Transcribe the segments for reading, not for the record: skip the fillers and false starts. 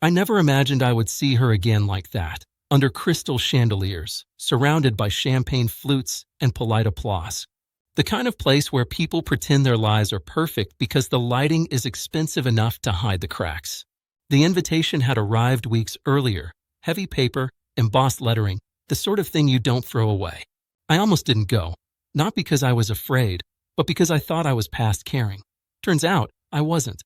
I never imagined I would see her again like that, under crystal chandeliers, surrounded by champagne flutes and polite applause. The kind of place where people pretend their lives are perfect because the lighting is expensive enough to hide the cracks. The invitation had arrived weeks earlier, heavy paper, embossed lettering, the sort of thing you don't throw away. I almost didn't go, not because I was afraid, but because I thought I was past caring. Turns out, I wasn't.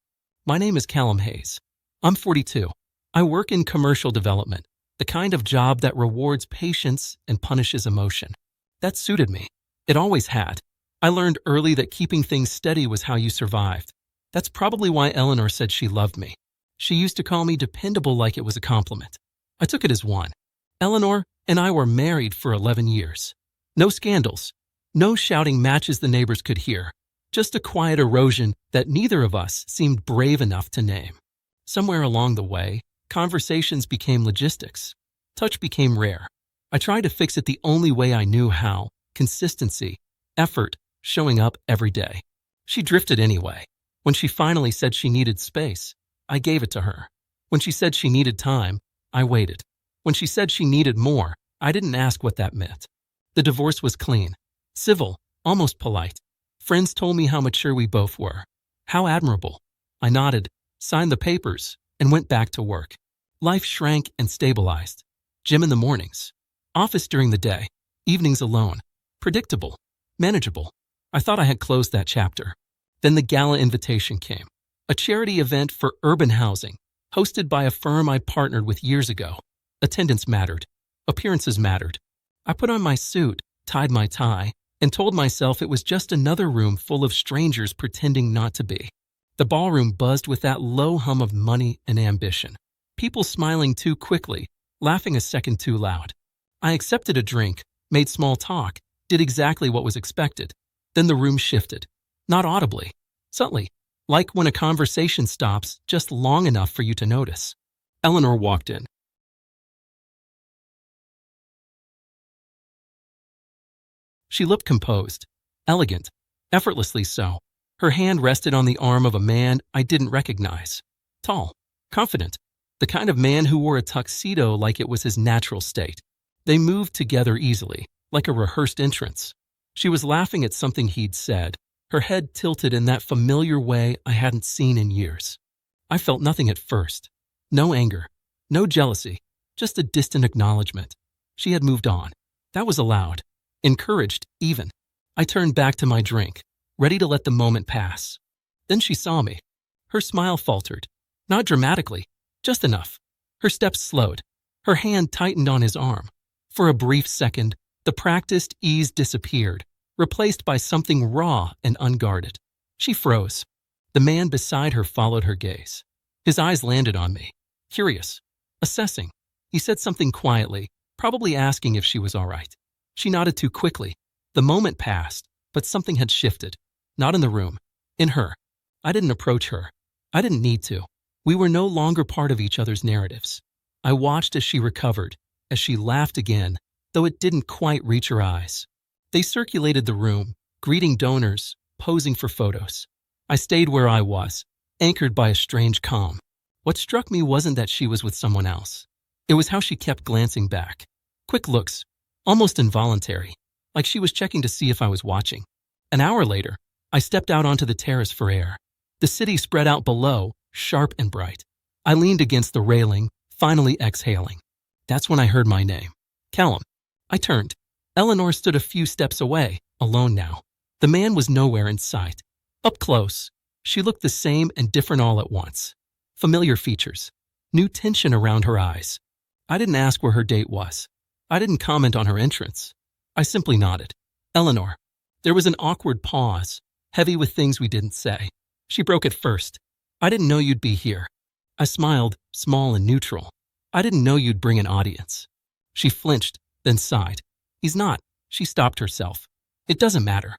My name is Callum Hayes. I'm 42. I work in commercial development, the kind of job that rewards patience and punishes emotion. That suited me. It always had. I learned early that keeping things steady was how you survived. That's probably why Eleanor said she loved me. She used to call me dependable like it was a compliment. I took it as one. Eleanor and I were married for 11 years. No scandals. No shouting matches the neighbors could hear. Just a quiet erosion that neither of us seemed brave enough to name. Somewhere along the way, conversations became logistics. Touch became rare. I tried to fix it the only way I knew how: consistency, effort, showing up every day. She drifted anyway. When she finally said she needed space, I gave it to her. When she said she needed time, I waited. When she said she needed more, I didn't ask what that meant. The divorce was clean, civil, almost polite. Friends told me how mature we both were. How admirable. I nodded, signed the papers, and went back to work. Life shrank and stabilized. Gym in the mornings. Office during the day. Evenings alone. Predictable. Manageable. I thought I had closed that chapter. Then the Gala invitation came. A charity event for urban housing, hosted by a firm I partnered with years ago. Attendance mattered. Appearances mattered. I put on my suit, tied my tie, and told myself it was just another room full of strangers pretending not to be. The ballroom buzzed with that low hum of money and ambition. People smiling too quickly, laughing a second too loud. I accepted a drink, made small talk, did exactly what was expected. Then the room shifted. Not audibly, subtly, like when a conversation stops just long enough for you to notice. Eleanor walked in. She looked composed, elegant, effortlessly so. Her hand rested on the arm of a man I didn't recognize. Tall, confident, the kind of man who wore a tuxedo like it was his natural state. They moved together easily, like a rehearsed entrance. She was laughing at something he'd said, her head tilted in that familiar way I hadn't seen in years. I felt nothing at first. No anger, no jealousy, just a distant acknowledgement. She had moved on. That was allowed. Encouraged, even. I turned back to my drink, ready to let the moment pass. Then she saw me. Her smile faltered. Not dramatically, just enough. Her steps slowed. Her hand tightened on his arm. For a brief second, the practiced ease disappeared, replaced by something raw and unguarded. She froze. The man beside her followed her gaze. His eyes landed on me. Curious. Assessing. He said something quietly, probably asking if she was all right. She nodded too quickly. The moment passed, but something had shifted. Not in the room. In her. I didn't approach her. I didn't need to. We were no longer part of each other's narratives. I watched as she recovered, as she laughed again, though it didn't quite reach her eyes. They circulated the room, greeting donors, posing for photos. I stayed where I was, anchored by a strange calm. What struck me wasn't that she was with someone else. It was how she kept glancing back. Quick looks, almost involuntary, like she was checking to see if I was watching. An hour later, I stepped out onto the terrace for air. The city spread out below, sharp and bright. I leaned against the railing, finally exhaling. That's when I heard my name. Callum. I turned. Eleanor stood a few steps away, alone now. The man was nowhere in sight. Up close, she looked the same and different all at once. Familiar features. New tension around her eyes. I didn't ask where her date was. I didn't comment on her entrance. I simply nodded. Eleanor. There was an awkward pause, heavy with things we didn't say. She broke it first. I didn't know you'd be here. I smiled, small and neutral. I didn't know you'd bring an audience. She flinched, then sighed. He's not. She stopped herself. It doesn't matter.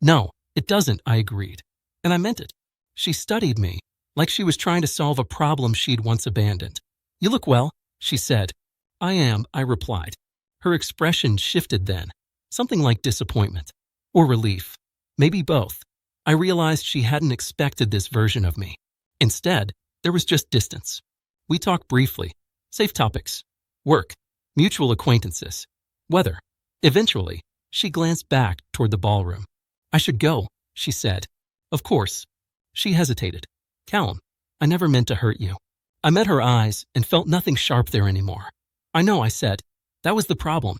No, it doesn't, I agreed. And I meant it. She studied me, like she was trying to solve a problem she'd once abandoned. You look well, she said. I am, I replied. Her expression shifted then, something like disappointment. Or relief. Maybe both. I realized she hadn't expected this version of me. Instead, there was just distance. We talked briefly. Safe topics. Work. Mutual acquaintances. Weather. Eventually, she glanced back toward the ballroom. I should go, she said. Of course. She hesitated. Callum, I never meant to hurt you. I met her eyes and felt nothing sharp there anymore. I know, I said. That was the problem.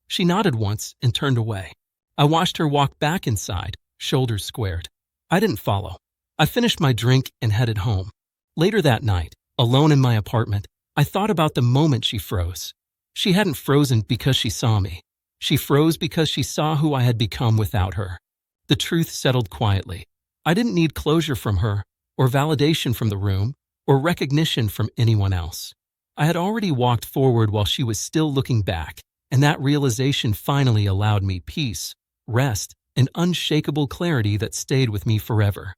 She nodded once and turned away. I watched her walk back inside, shoulders squared. I didn't follow. I finished my drink and headed home. Later that night, alone in my apartment, I thought about the moment she froze. She hadn't frozen because she saw me. She froze because she saw who I had become without her. The truth settled quietly. I didn't need closure from her, or validation from the room, or recognition from anyone else. I had already walked forward while she was still looking back, and that realization finally allowed me peace, rest, and unshakable clarity that stayed with me forever.